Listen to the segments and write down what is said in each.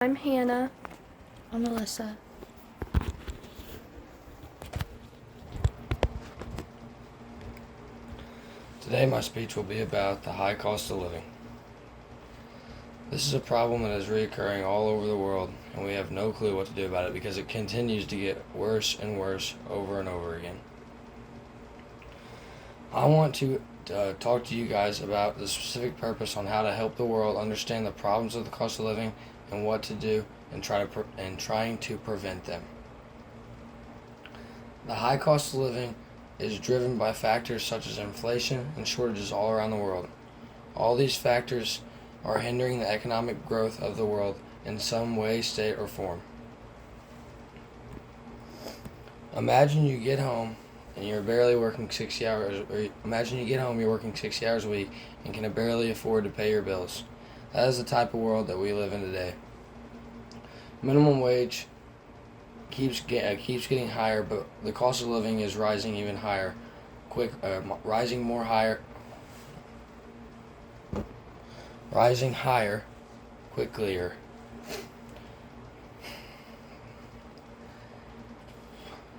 I'm Hannah. I'm Melissa. Today my speech will be about the high cost of living. This is a problem that is reoccurring all over the world, and we have no clue what to do about it because it continues to get worse and worse over and over again. I want to talk to you guys about the specific purpose on how to help the world understand the problems of the cost of living and what to do and trying to prevent them. The high cost of living is driven by factors such as inflation and shortages all around the world. All these factors are hindering the economic growth of the world in some way, state, or form. Imagine you get home and you're barely working 60 hours, or imagine you get home, you're working 60 hours a week and can barely afford to pay your bills. That is the type of world that we live in today. Minimum wage keeps getting higher, but the cost of living is rising even higher, rising higher, quicklier.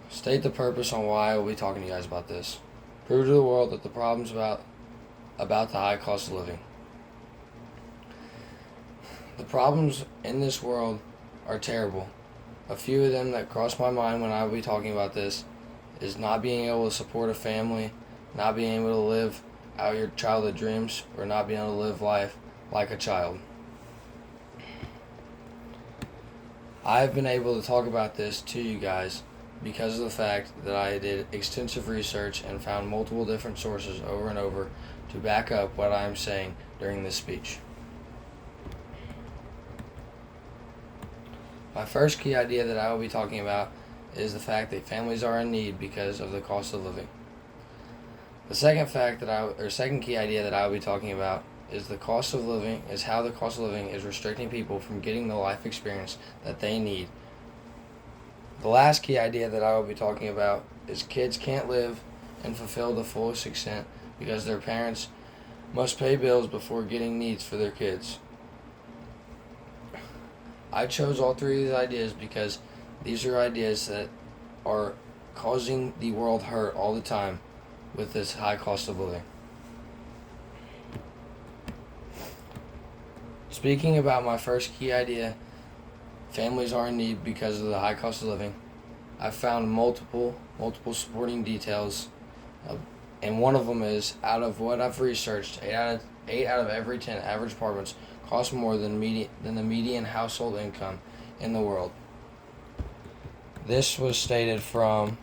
State the purpose on why I will be talking to you guys about this. Prove to the world that the problems about the high cost of living. The problems in this world are terrible. A few of them that cross my mind when I will be talking about this is not being able to support a family, not being able to live out your childhood dreams, or not being able to live life like a child. I've been able to talk about this to you guys because of the fact that I did extensive research and found multiple different sources over and over to back up what I'm saying during this speech. My first key idea that I will be talking about is the fact that families are in need because of the cost of living. The second key idea that I will be talking about is how the cost of living is restricting people from getting the life experience that they need. The last key idea that I will be talking about is kids can't live and fulfill the fullest extent because their parents must pay bills before getting needs for their kids. I chose all three of these ideas because these are ideas that are causing the world hurt all the time with this high cost of living. Speaking about my first key idea, families are in need because of the high cost of living, I found multiple supporting details, and one of them is, out of what I've researched, 8 out of every 10 average apartments cost more than the median household income in the world. This was stated from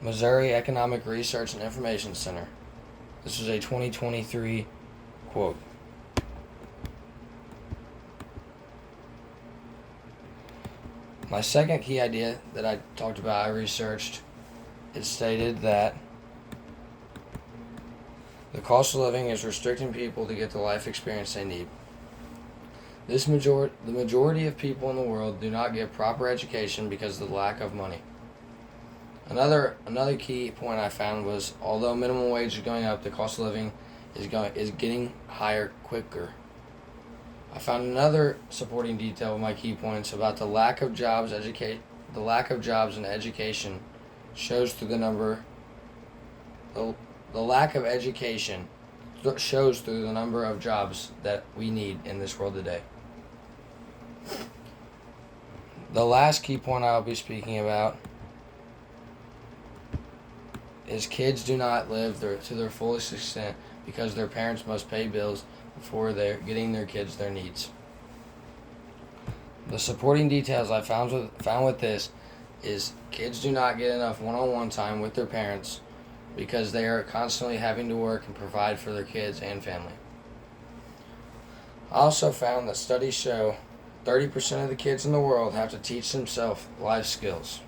Missouri Economic Research and Information Center. This is a 2023 quote. My second key idea that I talked about, I researched, it stated that the cost of living is restricting people to get the life experience they need. The majority of people in the world do not get proper education because of the lack of money. Another key point I found was, although minimum wage is going up, the cost of living is getting higher quicker. I found another supporting detail of my key points about the lack of jobs in education shows through the number. The lack of education shows through the number of jobs that we need in this world today. The last key point I'll be speaking about is kids do not live to their fullest extent because their parents must pay bills before they're getting their kids their needs. The supporting details I found with this is kids do not get enough one-on-one time with their parents because they are constantly having to work and provide for their kids and family. I also found that studies show 30% of the kids in the world have to teach themselves life skills.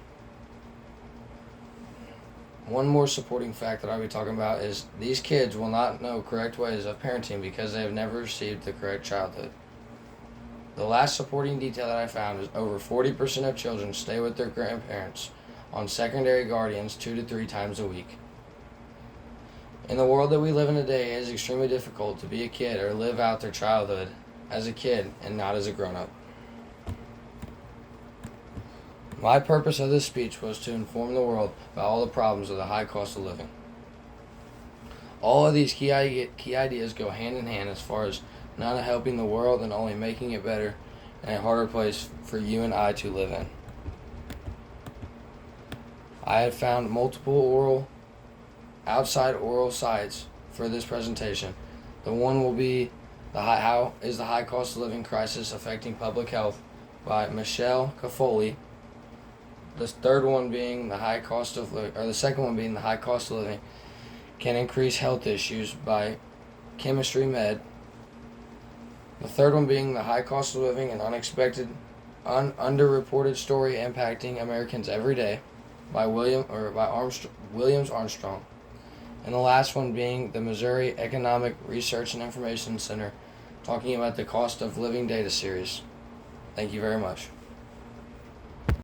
One more supporting fact that I'll be talking about is these kids will not know correct ways of parenting because they have never received the correct childhood. The last supporting detail that I found is over 40% of children stay with their grandparents on secondary guardians 2 to 3 times a week. In the world that we live in today, it is extremely difficult to be a kid or live out their childhood as a kid and not as a grown-up. My purpose of this speech was to inform the world about all the problems of the high cost of living. All of these key ideas go hand in hand as far as not helping the world and only making it better and a harder place for you and I to live in. I have found multiple outside oral sites for this presentation. The one will be How is the High Cost of Living Crisis Affecting Public Health by Michelle Cafoli. The third one being the second one being the high cost of living can increase health issues by Chemistry Med. The third one being the high cost of living and unexpected, underreported story impacting Americans every day by Williams Armstrong. And the last one being the Missouri Economic Research and Information Center talking about the cost of living data series. Thank you very much.